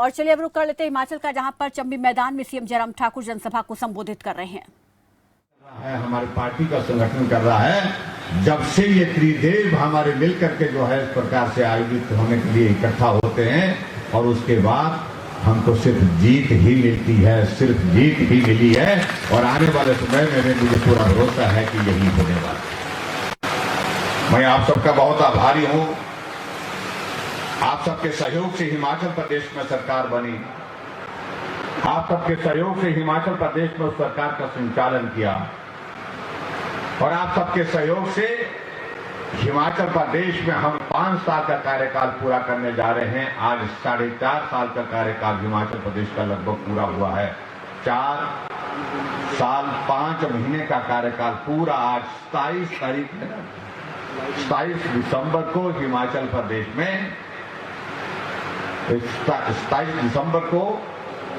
और चलिए अब रुक कर लेते हैं हिमाचल का, जहां पर चंबी मैदान में सीएम जयराम ठाकुर जनसभा को संबोधित कर रहे हैं। हमारी पार्टी का संगठन कर रहा है। जब से ये त्रिदेव हमारे मिलकर के जो है इस प्रकार से आयोजित होने के लिए इकट्ठा होते हैं और उसके बाद हमको सिर्फ जीत ही मिलती है, सिर्फ जीत ही मिली है और आने वाले समय में मुझे पूरा भरोसा है कि यही होने वाला है। मैं आप सबका बहुत आभारी हूं। आप सबके सहयोग से हिमाचल प्रदेश में सरकार बनी, आप सबके सहयोग से हिमाचल प्रदेश में उस सरकार का संचालन किया और आप सबके सहयोग से हिमाचल प्रदेश में हम 5 साल का कार्यकाल पूरा करने जा रहे हैं। आज 4.5 साल का कार्यकाल हिमाचल प्रदेश का लगभग पूरा हुआ है। 4 साल 5 महीने का कार्यकाल पूरा। आज 27 तारीख है, 27 दिसंबर को हिमाचल प्रदेश में 27 दिसंबर को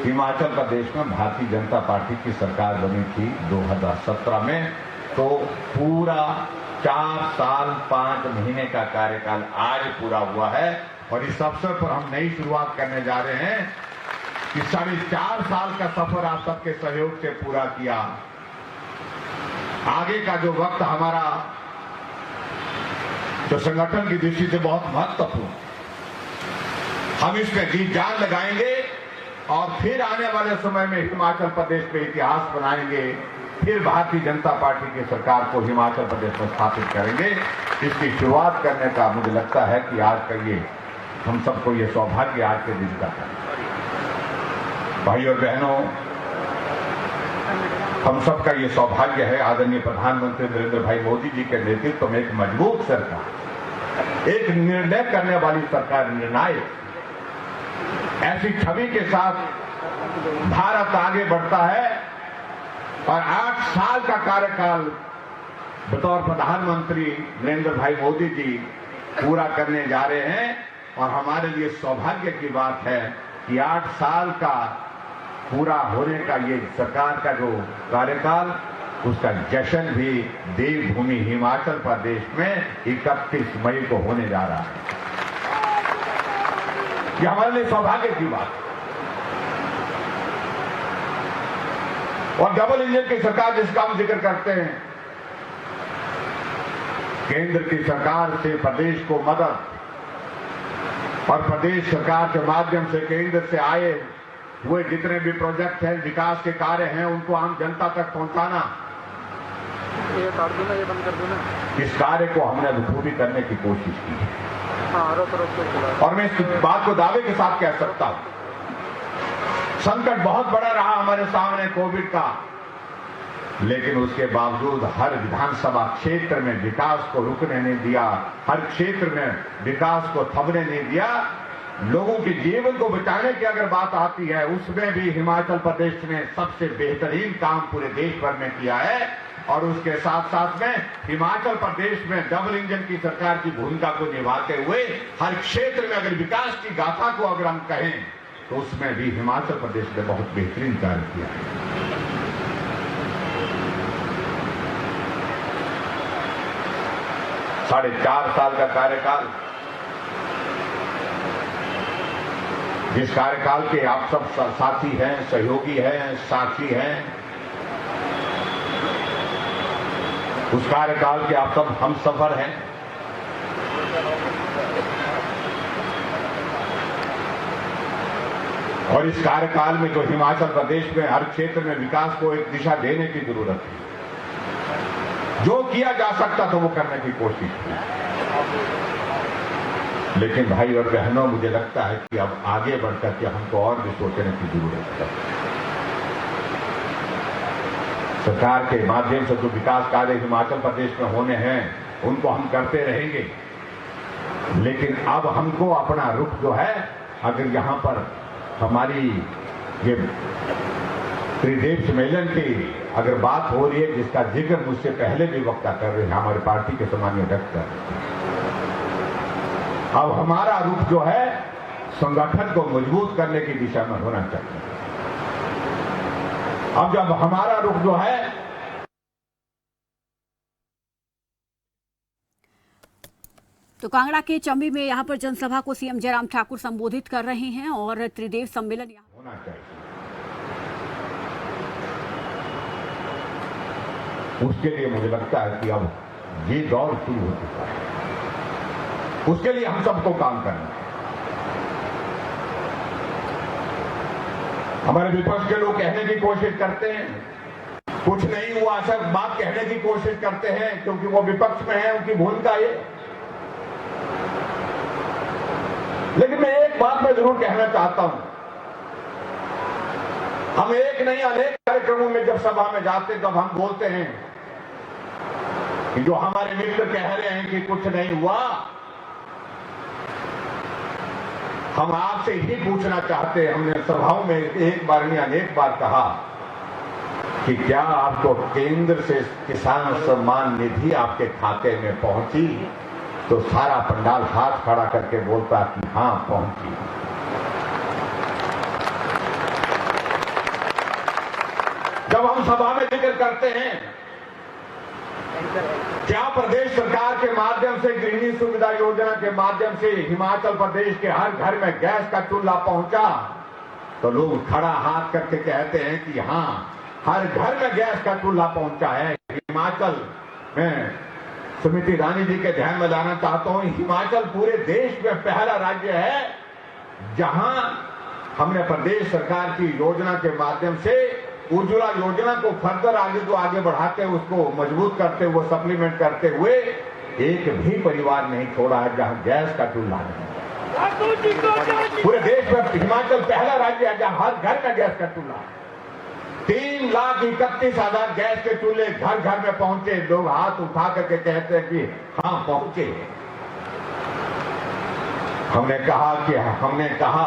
हिमाचल प्रदेश में भारतीय जनता पार्टी की सरकार बनी थी 2017 में। तो पूरा 4 साल 5 महीने का कार्यकाल आज पूरा हुआ है और इस अवसर पर हम नई शुरुआत करने जा रहे हैं कि 4.5 साल का सफर आप सबके सहयोग से पूरा किया। आगे का जो वक्त हमारा जो संगठन की दृष्टि से बहुत महत्वपूर्ण, हम इसमें जी जान लगाएंगे और फिर आने वाले समय में हिमाचल प्रदेश में इतिहास बनाएंगे। फिर भारतीय जनता पार्टी की सरकार को हिमाचल प्रदेश में स्थापित करेंगे। इसकी शुरुआत करने का मुझे लगता है कि आज का ये हम सबको ये सौभाग्य आज के दिन का है। भाई और बहनों, हम सबका ये सौभाग्य है आदरणीय प्रधानमंत्री नरेंद्र भाई मोदी जी के नेतृत्व में एक मजबूत सरकार, एक निर्णय करने वाली सरकार, निर्णायक ऐसी छवि के साथ भारत आगे बढ़ता है और 8 साल का कार्यकाल बतौर प्रधानमंत्री नरेंद्र भाई मोदी जी पूरा करने जा रहे हैं। और हमारे लिए सौभाग्य की बात है कि 8 साल का पूरा होने का ये सरकार का जो कार्यकाल, उसका जश्न भी देवभूमि हिमाचल प्रदेश में 31 मई को होने जा रहा है। ये हमारे लिए सौभाग्य की बात है। और डबल इंजन की सरकार जिसका हम जिक्र करते हैं, केंद्र की सरकार से प्रदेश को मदद और प्रदेश सरकार के माध्यम से केंद्र से आए हुए जितने भी प्रोजेक्ट हैं, विकास के कार्य हैं, उनको आम जनता तक पहुंचाना, ये काट दो ना, ये बंद कर दो ना। इस कार्य को हमने बखूबी करने की कोशिश की है। और मैं इस बात को दावे के साथ कह सकता हूं, संकट बहुत बड़ा रहा हमारे सामने कोविड का, लेकिन उसके बावजूद हर विधानसभा क्षेत्र में विकास को रुकने नहीं दिया, हर क्षेत्र में विकास को थमने नहीं दिया। लोगों के जीवन को बचाने की अगर बात आती है, उसमें भी हिमाचल प्रदेश ने सबसे बेहतरीन काम पूरे देश भर में किया है। और उसके साथ साथ में हिमाचल प्रदेश में डबल इंजन की सरकार की भूमिका को निभाते हुए हर क्षेत्र में अगर विकास की गाथा को अगर हम कहें तो उसमें भी हिमाचल प्रदेश ने बहुत बेहतरीन कार्य किया है। साढ़े 4 साल का कार्यकाल, जिस कार्यकाल के आप सब साथी हैं, सहयोगी हैं, साक्षी हैं, उस कार्यकाल के आप सब हमसफर हैं। और इस कार्यकाल में जो हिमाचल प्रदेश में हर क्षेत्र में विकास को एक दिशा देने की जरूरत है, जो किया जा सकता था वो करने की कोशिश की। लेकिन भाई और बहनों, मुझे लगता है कि अब आगे बढ़कर के हमको और भी सोचने की जरूरत है। सरकार के माध्यम से जो विकास कार्य हिमाचल प्रदेश में होने हैं उनको हम करते रहेंगे, लेकिन अब हमको अपना रुख जो है, अगर यहां पर हमारी ये त्रिदेव सम्मेलन की अगर बात हो रही है, जिसका जिक्र मुझसे पहले भी वक्ता कर रहे हैं हमारी पार्टी के सामान्य अध्यक्ष, अब हमारा रुख जो है संगठन को मजबूत करने की दिशा में होना चाहिए। अब जब हमारा रुख जो है तो कांगड़ा के चंबी में यहाँ पर जनसभा को सीएम जयराम ठाकुर संबोधित कर रहे हैं और त्रिदेव सम्मेलन होना चाहिए। उसके लिए मुझे लगता है कि अब ये दौर शुरू हो चुका है, उसके लिए हम सबको काम करना है। हमारे विपक्ष के लोग कहने की कोशिश करते हैं कुछ नहीं हुआ, सब बात कहने की कोशिश करते हैं क्योंकि वो विपक्ष में है, उनकी भूमिका ये। लेकिन मैं एक बात मैं जरूर कहना चाहता हूं, हम एक नहीं अनेक कार्यक्रमों में जब सभा में जाते तब हम बोलते हैं कि जो हमारे मित्र कह रहे हैं कि कुछ नहीं हुआ, हम आपसे ही पूछना चाहते हैं। हमने सभाओं में एक बार नहीं अनेक बार कहा कि क्या आपको केंद्र से किसान सम्मान निधि आपके खाते में पहुंची? तो सारा पंडाल हाथ खड़ा करके बोलता कि हां पहुंची। जब हम सभा में जिक्र करते हैं क्या प्रदेश सरकार के माध्यम से गृहिणी सुविधा योजना के माध्यम से हिमाचल प्रदेश के हर घर में गैस का चूल्हा पहुंचा, तो लोग खड़ा हाथ करके कहते हैं कि हां हर घर में गैस का चूल्हा पहुंचा है। हिमाचल में सुमिति रानी जी के ध्यान में लाना चाहता हूं, हिमाचल पूरे देश में पहला राज्य है जहां हमने प्रदेश सरकार की योजना के माध्यम से उज्ज्वला योजना को फर्दर आगे बढ़ाते हुए उसको मजबूत करते हुए सप्लीमेंट करते हुए एक भी परिवार नहीं छोड़ा है जहां गैस का चूल्हा नहीं। पूरे देश में हिमाचल पहला राज्य है जहां हर घर में गैस का चूल्हा है। 3,31,000 गैस के चूल्हे घर घर में पहुंचे। लोग हाथ उठा करके कहते हैं कि हाँ पहुंचे। हमने कहा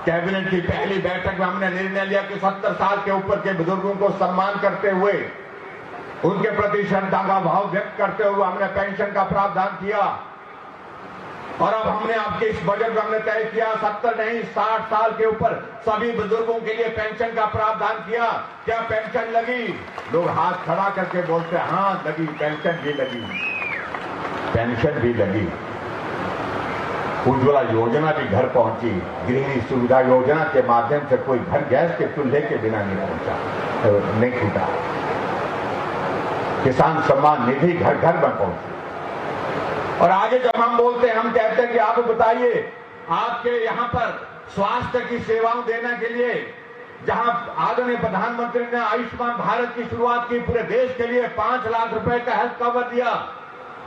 कैबिनेट की पहली बैठक में हमने निर्णय लिया कि 70 साल के ऊपर के बुजुर्गों को सम्मान करते हुए उनके प्रति श्रद्धा का भाव व्यक्त करते हुए हमने पेंशन का प्रावधान किया। और अब हमने आपके इस बजट में हमने तय किया 70 नहीं 60 साल के ऊपर सभी बुजुर्गों के लिए पेंशन का प्रावधान किया। क्या पेंशन लगी? लोग हाथ खड़ा करके बोलते हैं हाँ लगी, पेंशन भी लगी, पेंशन भी लगी। उज्ज्वला योजना भी घर पहुंची। गृहिणी सुविधा योजना के माध्यम से कोई घर गैस के चूल्हे के बिना नहीं पहुंचा, नहीं टूटा। किसान सम्मान निधि घर घर में पहुंची। और आगे जब हम बोलते हैं, हम कहते हैं कि आप बताइए आपके यहां पर स्वास्थ्य की सेवाओं देने के लिए जहां आदरणीय प्रधानमंत्री ने आयुष्मान भारत की शुरुआत की, पूरे देश के लिए 5 लाख रुपए का हेल्थ कवर दिया।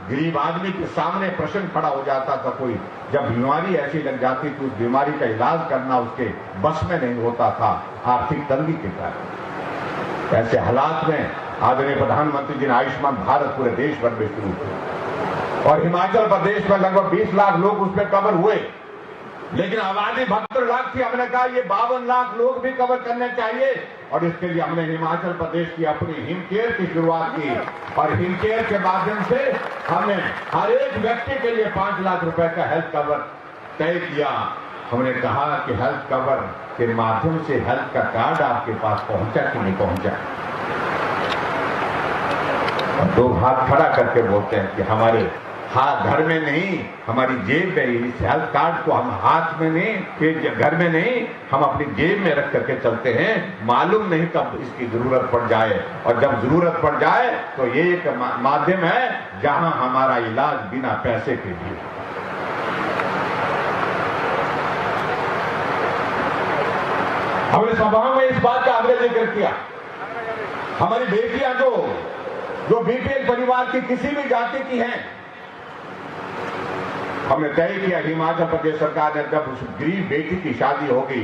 गरीब आदमी के सामने प्रश्न खड़ा हो जाता था, कोई जब बीमारी ऐसी लग जाती तो उस बीमारी का इलाज करना उसके बस में नहीं होता था आर्थिक तंगी के कारण। ऐसे हालात में आदरणीय प्रधानमंत्री जी ने आयुष्मान भारत पूरे देश भर में शुरू किया और हिमाचल प्रदेश में लगभग 20 लाख लोग उसमें कवर हुए। लेकिन आबादी 72 लाख थी। हमने कहा ये 52 लाख लोग भी कवर करने चाहिए और इसके लिए हमने हिमाचल प्रदेश की अपनी हिमकेयर की शुरुआत की और हिमकेयर के माध्यम से हमने हर एक व्यक्ति के लिए 5 लाख रुपए का हेल्थ कवर तय किया। हमने कहा कि हेल्थ कवर के माध्यम से हेल्थ का कार्ड आपके पास पहुंचा कि नहीं पहुंचा। और लोग हाथ खड़ा करके बोलते हैं कि हमारे हाथ घर में नहीं, हमारी जेब में, इस हेल्थ कार्ड को हम हाथ में नहीं, फिर घर में नहीं, हम अपनी जेब में रख करके चलते हैं। मालूम नहीं कब इसकी जरूरत पड़ जाए और जब जरूरत पड़ जाए तो ये एक माध्यम है जहां हमारा इलाज बिना पैसे के भी। हमने सभाओं में इस बात का हमने जिक्र किया। हमारी बेटियां जो बीपीएल परिवार की किसी भी जाति की हैं, हमने तय किया हिमाचल प्रदेश सरकार ने जब उस गरीब बेटी की शादी होगी,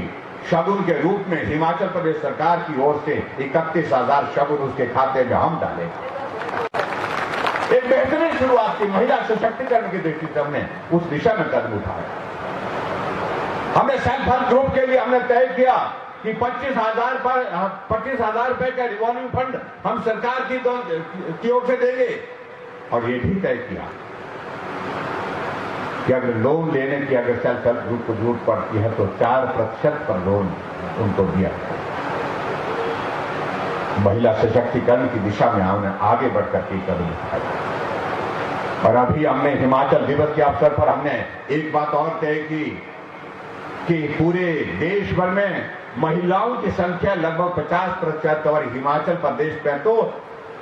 शगुन के रूप में हिमाचल प्रदेश सरकार की ओर से 31,000 शगुन उसके खाते में हम डालेंगे। एक बेहतरीन शुरुआत की महिला सशक्तिकरण की दृष्टि से हमने उस दिशा में कदम उठाया। हमने सेल्फ हेल्प ग्रुप के लिए हमने तय किया कि 25,000 रुपए का रिवॉल्विंग फंड हम सरकार की ओर से देंगे। और ये भी तय किया कि अगर लोन लेने की अगर सेल्फ हेल्प ग्रुप को जरूरत पड़ती है तो 4% पर लोन उनको दिया। महिला सशक्तिकरण की दिशा में हमने आगे बढ़कर के कदम उठाए। और अभी हमने हिमाचल दिवस के अवसर पर हमने एक बात और तय की कि पूरे देश भर में महिलाओं की संख्या लगभग 50% और हिमाचल प्रदेश में तो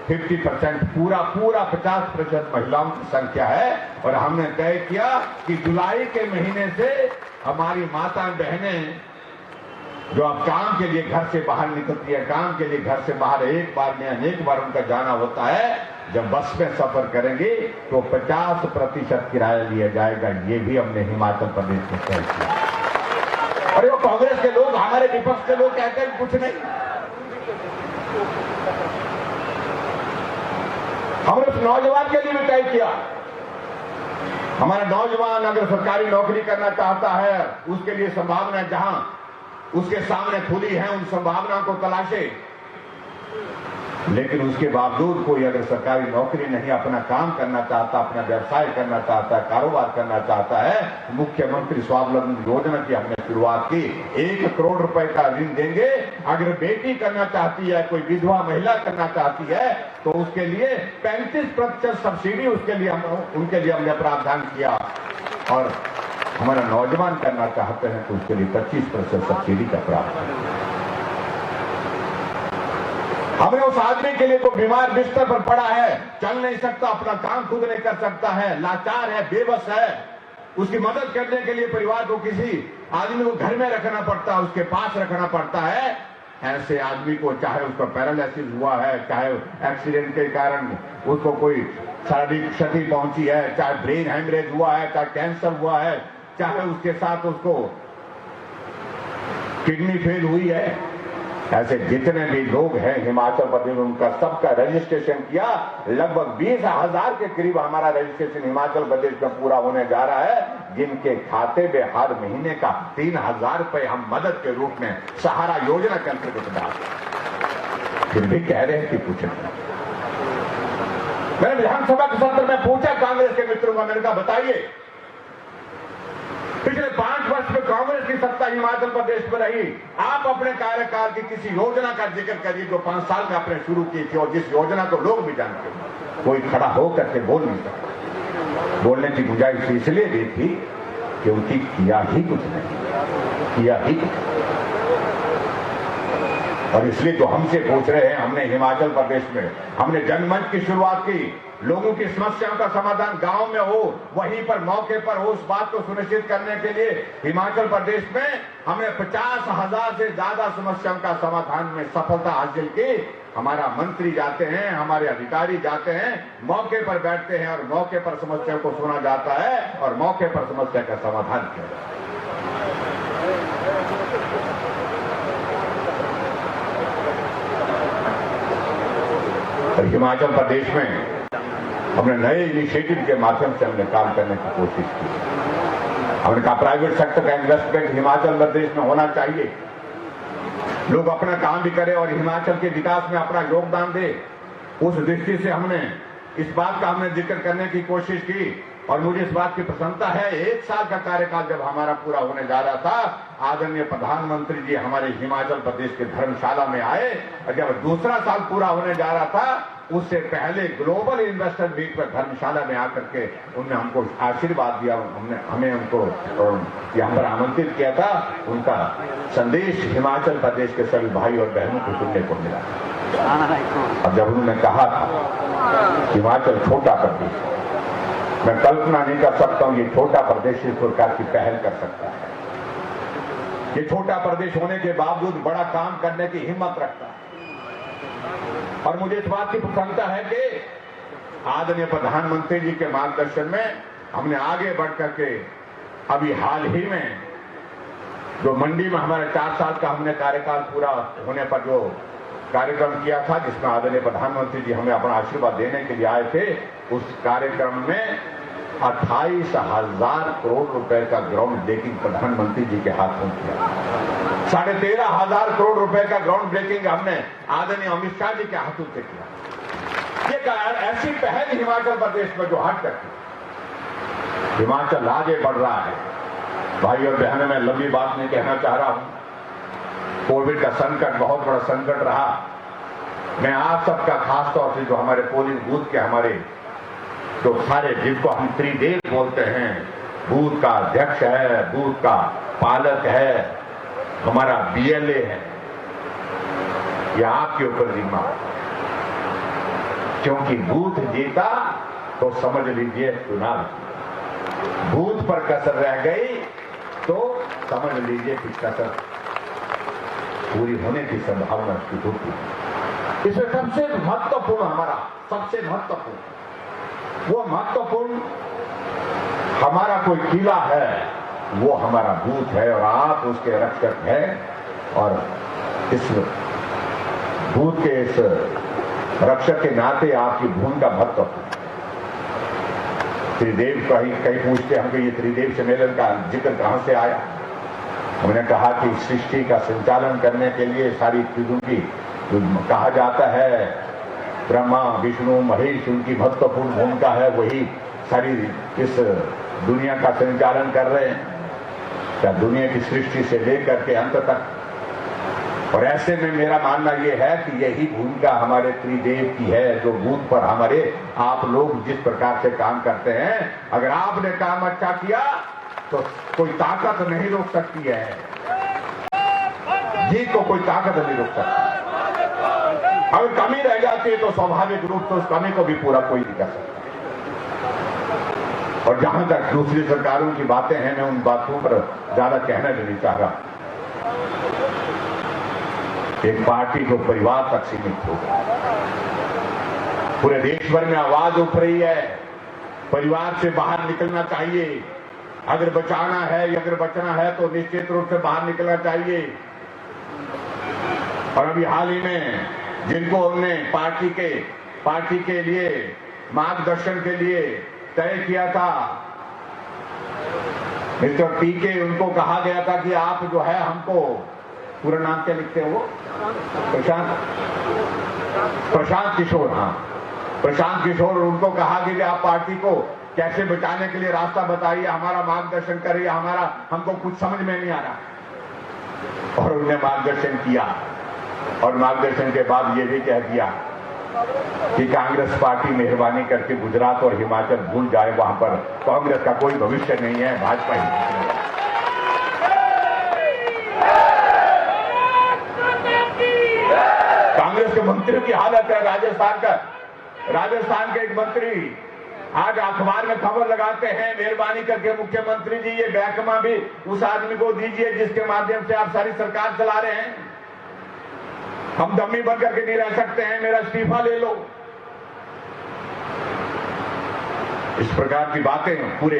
50%, पूरा 50% महिलाओं की संख्या है। और हमने तय किया कि जुलाई के महीने से हमारी माता बहनें जो अब काम के लिए घर से बाहर निकलती है, काम के लिए घर से बाहर एक बार में अनेक बार उनका जाना होता है, जब बस में सफर करेंगे तो 50% किराया लिया जाएगा। ये भी हमने हिमाचल प्रदेश में तय किया। और वो कांग्रेस के लोग, हमारे विपक्ष के लोग कहते हैं कुछ नहीं। हमने उस नौजवान के लिए भी तय किया, हमारा नौजवान अगर सरकारी नौकरी करना चाहता है, उसके लिए संभावना जहां उसके सामने खुली है, उन संभावनाओं को तलाशे। लेकिन उसके बावजूद कोई अगर सरकारी नौकरी नहीं, अपना काम करना चाहता, अपना व्यवसाय करना चाहता, कारोबार करना चाहता है, मुख्यमंत्री स्वावलंबन योजना की हमने शुरुआत की। 1 करोड़ रुपए का ऋण देंगे। अगर बेटी करना चाहती है, कोई विधवा महिला करना चाहती है, तो उसके लिए 35% सब्सिडी उनके लिए हमने प्रावधान किया। और हमारा नौजवान करना चाहते हैं तो उसके लिए 25% सब्सिडी का प्रावधान। हमने उस आदमी के लिए तो बीमार बिस्तर पर पड़ा है, चल नहीं सकता, अपना काम खुद नहीं कर सकता है, लाचार है, बेबस है, उसकी मदद करने के लिए परिवार को किसी आदमी को घर में रखना पड़ता है, उसके पास रखना पड़ता है। ऐसे आदमी को चाहे उसका पैरालिसिस हुआ है, चाहे एक्सीडेंट के कारण उसको कोई शारीरिक क्षति पहुंची है, चाहे ब्रेन हेमरेज हुआ है, चाहे कैंसर हुआ है, चाहे उसके साथ उसको किडनी फेल हुई है, ऐसे जितने भी लोग हैं हिमाचल प्रदेश में, उनका सबका रजिस्ट्रेशन किया। लगभग 20,000 के करीब हमारा रजिस्ट्रेशन हिमाचल प्रदेश में पूरा होने जा रहा है, जिनके खाते में हर महीने का 3,000 रुपए हम मदद के रूप में सहारा योजना के अंतर्गत डालते। फिर भी कह रहे हैं कि कुछ नहीं। मैंने विधानसभा के सत्र में पूछा कांग्रेस के मित्रों का, मैंने कहा बताइए, पिछले 5 वर्ष में कांग्रेस की सत्ता हिमाचल प्रदेश में रही, आप अपने कार्यकाल की किसी योजना का जिक्र करिए जो 5 साल में आपने शुरू की थी और जिस योजना को लोग भी जानते हैं। कोई खड़ा होकर के बोल नहीं सकता। बोलने की गुंजाइश इसलिए दी थी क्योंकि किया ही कुछ नहीं, किया ही कुछ। और इसलिए तो हमसे पूछ रहे हैं, हमने हिमाचल प्रदेश में हमने जनमंच की शुरुआत की, लोगों की समस्याओं का समाधान गांव में हो, वहीं पर मौके पर हो, उस बात को सुनिश्चित करने के लिए हिमाचल प्रदेश में हमने 50,000 से ज्यादा समस्याओं का समाधान में सफलता हासिल की। हमारा मंत्री जाते हैं, हमारे अधिकारी जाते हैं, मौके पर बैठते हैं और मौके पर समस्या को सुना जाता है और मौके पर समस्या का समाधान किया जाता है। और हिमाचल प्रदेश में हमने नए इनिशिएटिव के माध्यम से हमने काम करने की कोशिश की। हमने कहा प्राइवेट सेक्टर का इन्वेस्टमेंट हिमाचल प्रदेश में होना चाहिए, लोग अपना काम भी करें और हिमाचल के विकास में अपना योगदान दे। उस दृष्टि से हमने इस बात का हमने जिक्र करने की कोशिश की। और मुझे इस बात की प्रसन्नता है, 1 साल का कार्यकाल जब हमारा पूरा होने जा रहा था, आदरणीय प्रधानमंत्री जी हमारे हिमाचल प्रदेश के धर्मशाला में आए और जब दूसरा साल पूरा होने जा रहा था, उससे पहले ग्लोबल इन्वेस्टर मीट पर धर्मशाला में आकर के उन्होंने हमको आशीर्वाद दिया, हमें उनको यहाँ पर आमंत्रित किया था। उनका संदेश हिमाचल प्रदेश के सभी भाई और बहनों को सुनने को मिला। और जब उन्होंने कहा था हिमाचल छोटा प्रदेश, मैं कल्पना नहीं कर सकता हूं ये छोटा प्रदेश इस प्रकार की पहल कर सकता है। ये छोटा प्रदेश होने के बावजूद बड़ा काम करने की हिम्मत रखता है। और मुझे इस बात की प्रसन्नता है कि आदरणीय प्रधानमंत्री जी के मार्गदर्शन में हमने आगे बढ़ करके अभी हाल ही में जो मंडी में हमारे 4 साल का हमने कार्यकाल पूरा होने पर जो कार्यक्रम किया था, जिसमें आदरणीय प्रधानमंत्री जी हमें अपना आशीर्वाद देने के लिए आए थे, उस कार्यक्रम में 28,000 करोड़ रुपए का ग्राउंड ब्रेकिंग प्रधानमंत्री जी के हाथों किया। 13,500 करोड़ रुपए का ग्राउंड ब्रेकिंग हमने आदरणीय अमित शाह जी के हाथों से किया। ये ऐसी पहल हिमाचल प्रदेश में जो हट करके हिमाचल आगे बढ़ रहा है। भाई और बहनों, मैं लंबी बात नहीं कहना चाह रहा हूं। कोविड का संकट बहुत बड़ा संकट रहा। मैं आप सबका खास तौर से जो हमारे पोलिंग बूथ के हमारे जो सारे जिनको हम त्रिदेव बोलते हैं, बूथ का अध्यक्ष है, बूथ का पालक है, हमारा बीएलए है, यह आपके ऊपर जिम्मा है। क्योंकि बूथ जीता तो समझ लीजिए चुनाव, बूथ पर कसर रह गई तो समझ लीजिए कि कसर पूरी होने की संभावना उसकी होती है। इसमें सबसे महत्वपूर्ण हमारा, सबसे महत्वपूर्ण, वो महत्वपूर्ण हमारा कोई किला है, वो हमारा बूथ है और आप उसके रक्षक हैं। और इस बूथ के इस रक्षक के नाते आपकी भूमिका महत्वपूर्ण। त्रिदेव कहीं पूछते हमको ये त्रिदेव सम्मेलन का जिक्र कहां से आया। हमने कहा कि सृष्टि का संचालन करने के लिए सारी चीजों की कहा जाता है, ब्रह्मा विष्णु महेश उनकी महत्वपूर्ण भूमिका है, वही सारी इस दुनिया का संचालन कर रहे हैं, क्या दुनिया की सृष्टि से लेकर के अंत तक। और ऐसे में मेरा मानना यह है कि यही भूमिका हमारे त्रिदेव की है, जो बूथ पर हमारे आप लोग जिस प्रकार से काम करते हैं, अगर आपने काम अच्छा किया तो कोई ताकत नहीं रोक सकती है, जीत को कोई ताकत नहीं रोक सकती। अगर कमी रह जाती है तो स्वाभाविक रूप से उस कमी को भी पूरा कोई नहीं कर सकता। और जहां तक दूसरी सरकारों की बातें हैं, मैं उन बातों पर ज्यादा कहना भी नहीं चाह रहा। एक पार्टी को परिवार तक सीमित हो गया, पूरे देश भर में आवाज उठ रही है, परिवार से बाहर निकलना चाहिए, अगर बचाना है, अगर बचना है तो निश्चित रूप से बाहर निकलना चाहिए। और अभी हाल ही में जिनको हमने पार्टी के लिए मार्गदर्शन के लिए तय किया था, मिस्टर पीके, उनको कहा गया था कि आप जो है हमको, पूरा नाम क्या लिखते हो, प्रशांत किशोर, हाँ प्रशांत किशोर, उनको कहा कि आप पार्टी को कैसे बचाने के लिए रास्ता बताइए, हमारा मार्गदर्शन करिए, हमको कुछ समझ में नहीं आ रहा। और उन्होंने मार्गदर्शन किया और मार्गदर्शन के बाद ये भी कह दिया कि कांग्रेस पार्टी मेहरबानी करके गुजरात और हिमाचल भूल जाए, वहां पर कांग्रेस का कोई भविष्य नहीं है, भाजपा ही। कांग्रेस के मंत्रियों की हालत है राजस्थान के एक मंत्री आज अखबार में खबर लगाते हैं, मेहरबानी करके मुख्यमंत्री जी ये बैकमा भी उस आदमी को दीजिए जिसके माध्यम से आप सारी सरकार चला रहे हैं, हम दम्मी बन करके नहीं रह सकते हैं, मेरा इस्तीफा ले लो। इस प्रकार की बातें पूरे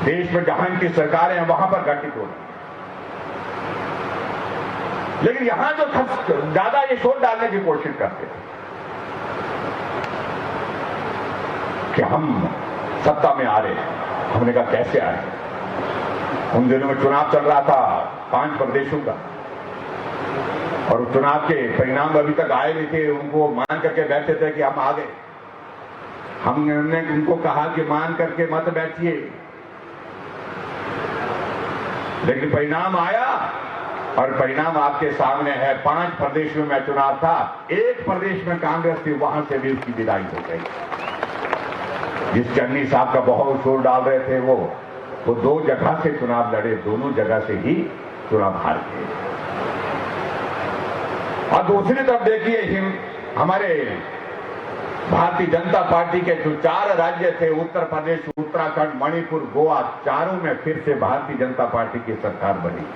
देश में जहां की सरकारें हैं वहां पर घटित हो रही। लेकिन यहां जो ज्यादा ये शोर डालने की कोशिश करते हैं कि हम सत्ता में आ रहे हैं, हमने कहा कैसे आए। उन दिनों में चुनाव चल रहा था 5 प्रदेशों का, और चुनाव के परिणाम अभी तक आए नहीं थे, उनको मान करके बैठे थे कि हम आ गए। हमने उनको कहा कि मान करके मत बैठिए, लेकिन परिणाम आया और परिणाम आपके सामने है। 5 प्रदेशों में चुनाव था, 1 प्रदेश में कांग्रेस थी, वहां से भी उसकी विदाई हो गई। जिस चन्नी साहब का बहुत शोर डाल रहे थे वो 2 जगह से चुनाव लड़े, दोनों जगह से ही चुनाव हार गए। और दूसरी तरफ देखिए हमारे भारतीय जनता पार्टी के जो 4 राज्य थे, उत्तर प्रदेश, उत्तराखंड, मणिपुर, गोवा, चारों में फिर से भारतीय जनता पार्टी की सरकार बनी।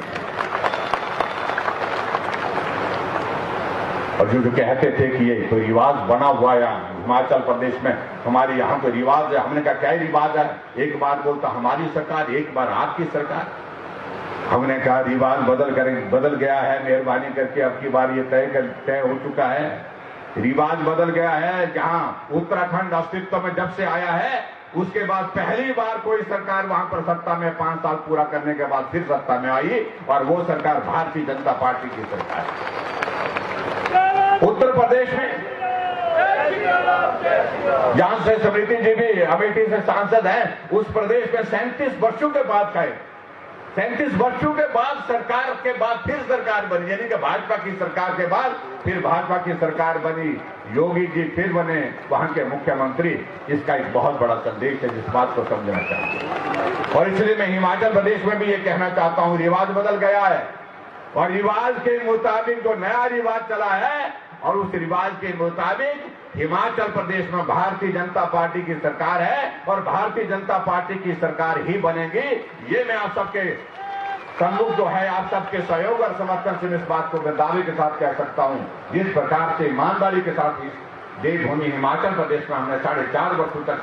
और जो कहते थे कि ये तो रिवाज बना हुआ है, हिमाचल प्रदेश में हमारे यहाँ तो रिवाज है, हमने कहा क्या रिवाज है, एक बार बोलता हमारी सरकार, एक बार आपकी सरकार। हमने कहा रिवाज बदल गया है, मेहरबानी करके अब की बार ये तय हो चुका है, रिवाज बदल गया है। जहां उत्तराखंड अस्तित्व में जब से आया है, उसके बाद पहली बार कोई सरकार वहां पर सत्ता में 5 साल पूरा करने के बाद फिर सत्ता में आई, और वो सरकार भारतीय जनता पार्टी की सरकार है। उत्तर प्रदेश में जहां से स्मृति जी भी अमेठी से सांसद हैं, उस प्रदेश में 37 वर्षों के बाद 37 वर्षों के बाद सरकार के बाद फिर सरकार बनी, यानी कि भाजपा की सरकार के बाद फिर भाजपा की सरकार बनी, योगी जी फिर बने वहां के मुख्यमंत्री। इसका एक बहुत बड़ा संदेश है जिस बात को समझना चाहिए। और इसलिए मैं हिमाचल प्रदेश में भी ये कहना चाहता हूं, रिवाज बदल गया है और रिवाज के मुताबिक जो नया रिवाज चला है और उस रिवाज के मुताबिक हिमाचल प्रदेश में भारतीय जनता पार्टी की सरकार है और भारतीय जनता पार्टी की सरकार ही बनेगी। ये मैं आप सबके सम्मुख जो है आप सबके सहयोग और समर्थन से इस बात को मैं दावे के साथ कह सकता हूं। जिस प्रकार से ईमानदारी के साथ इस देवभूमि हिमाचल प्रदेश में हमने 4.5 वर्षों तक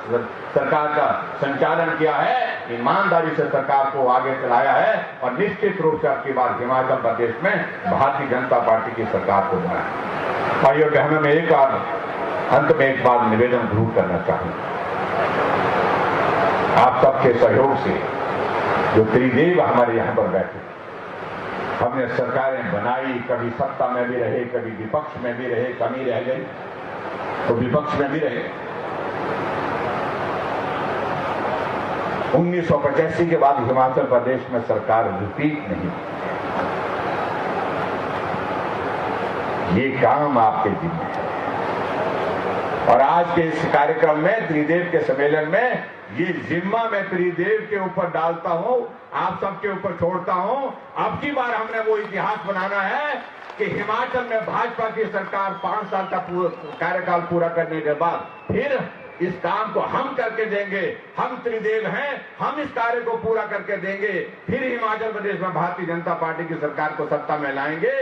सरकार का संचालन किया है, ईमानदारी से सरकार को आगे चलाया है और निश्चित रूप से अब की बार हिमाचल प्रदेश में भारतीय जनता पार्टी की सरकार को बनाया। भाइयों बहनों, में एक बार अंत में एक बार निवेदन जरूर करना चाहूंगा। आप सबके सहयोग से जो त्रिदेव हमारे यहाँ पर बैठे, हमने सरकारें बनाई, कभी सत्ता में भी रहे, कभी विपक्ष में भी रहे, कमी रह गई तो विपक्ष में भी रहे। 1985 के बाद हिमाचल प्रदेश में सरकार रिपीट नहीं, ये काम आपके जिम्मे है। और आज के इस कार्यक्रम में त्रिदेव के सम्मेलन में ये जिम्मा मैं त्रिदेव के ऊपर डालता हूं, आप सबके ऊपर छोड़ता हूं। अब की बार हमने वो इतिहास बनाना है कि हिमाचल में भाजपा की सरकार 5 साल का कार्यकाल पूरा करने के बाद फिर इस काम को हम करके देंगे। हम त्रिदेव हैं, हम इस कार्य को पूरा करके देंगे। फिर हिमाचल प्रदेश में भारतीय जनता पार्टी की सरकार को सत्ता में लाएंगे।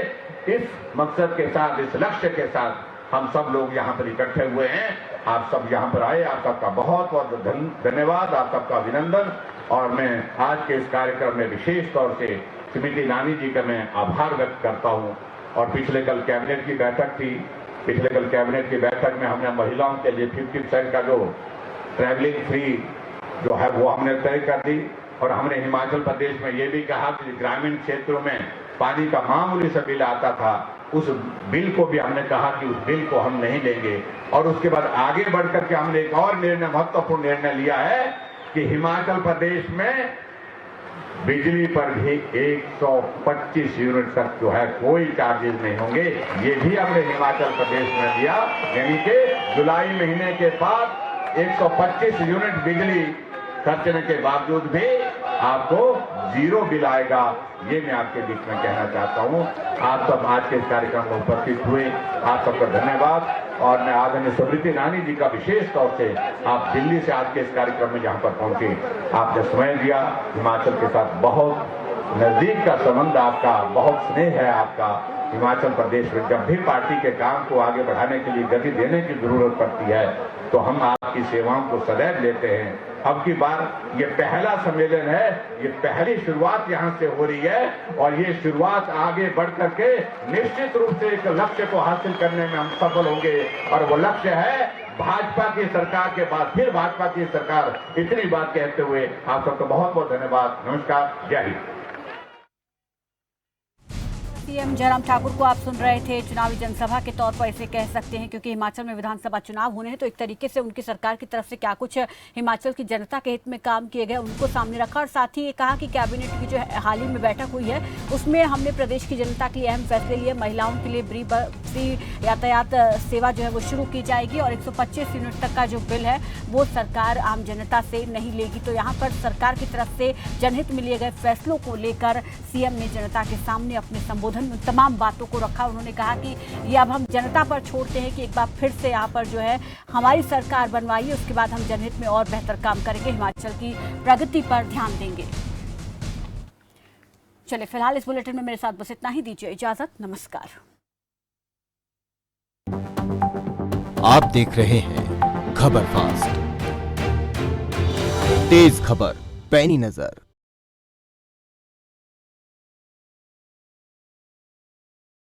इस मकसद के साथ, इस लक्ष्य के साथ हम सब लोग यहाँ पर इकट्ठे हुए हैं। आप सब यहाँ पर आए, आप सबका बहुत बहुत धन्यवाद, आप सबका अभिनंदन। और मैं आज के इस कार्यक्रम में विशेष तौर से श्रीमती रानी जी का मैं आभार व्यक्त करता हूँ। और पिछले कल कैबिनेट की बैठक थी, पिछले कल कैबिनेट की बैठक में हमने महिलाओं के लिए 50% का जो ट्रैवलिंग फ्री जो है वो हमने तय कर दी। और हमने हिमाचल प्रदेश में ये भी कहा कि ग्रामीण क्षेत्रों में पानी का मामूली सा बिल आता था, उस बिल को भी हमने कहा कि उस बिल को हम नहीं लेंगे। और उसके बाद आगे बढ़कर के हमने एक और निर्णय, महत्वपूर्ण निर्णय लिया है कि हिमाचल प्रदेश में बिजली पर भी 125 यूनिट तक जो है कोई चार्जेस नहीं होंगे। ये भी हमने हिमाचल प्रदेश में दिया, यानी कि जुलाई महीने के बाद 125 यूनिट बिजली खर्चने के बावजूद भी आपको 0 बिल आएगा। ये मैं आपके बीच में कहना चाहता हूँ। आप सब आज के इस कार्यक्रम में उपस्थित हुए, आप सबका धन्यवाद। और मैं आदरणीय स्मृति रानी जी का विशेष तौर से, आप दिल्ली से आज के इस कार्यक्रम में यहाँ पर पहुंचे, आपने समय दिया। हिमाचल के साथ बहुत नजदीक का संबंध आपका, बहुत स्नेह है आपका। हिमाचल प्रदेश में जब भी पार्टी के काम को आगे बढ़ाने के लिए गति देने की जरूरत पड़ती है तो हम आपकी सेवाओं को सदैव लेते हैं। अब की बार ये पहला सम्मेलन है, ये पहली शुरुआत यहाँ से हो रही है और ये शुरुआत आगे बढ़ करके निश्चित रूप से एक लक्ष्य को हासिल करने में हम सफल होंगे। और वो लक्ष्य है भाजपा की सरकार के बाद फिर भाजपा की सरकार। इतनी बात कहते हुए आप सबको बहुत बहुत धन्यवाद। नमस्कार, जय हिंद। सीएम जयराम ठाकुर को आप सुन रहे थे चुनावी जनसभा के तौर पर इसे कह सकते हैं, क्योंकि हिमाचल में विधानसभा चुनाव होने हैं तो एक तरीके से उनकी सरकार की तरफ से क्या कुछ हिमाचल की जनता के हित में काम किए गए उनको सामने रखा। और साथ ही ये कहा कि कैबिनेट की जो हाल ही में बैठक हुई है उसमें हमने प्रदेश की जनता के लिए अहम फैसले लिए। महिलाओं के लिए फ्री यातायात सेवा जो है वो शुरू की जाएगी और 125 यूनिट तक का जो बिल है वो सरकार आम जनता से नहीं लेगी। तो यहाँ पर सरकार की तरफ से जनहित में लिए गए फैसलों को लेकर सीएम ने जनता के सामने अपने संबोधन में तमाम बातों को रखा। उन्होंने कहा कि ये अब हम जनता पर छोड़ते हैं कि एक बार फिर से यहाँ पर जो है हमारी सरकार बनवाइए, उसके बाद हम जनहित में और बेहतर काम करेंगे, हिमाचल की प्रगति पर ध्यान देंगे। चलिए फिलहाल इस बुलेटिन में मेरे साथ बस इतना ही, दीजिए इजाजत, नमस्कार। आप देख रहे हैं खबर फास्ट, तेज खबर, पैनी नजर।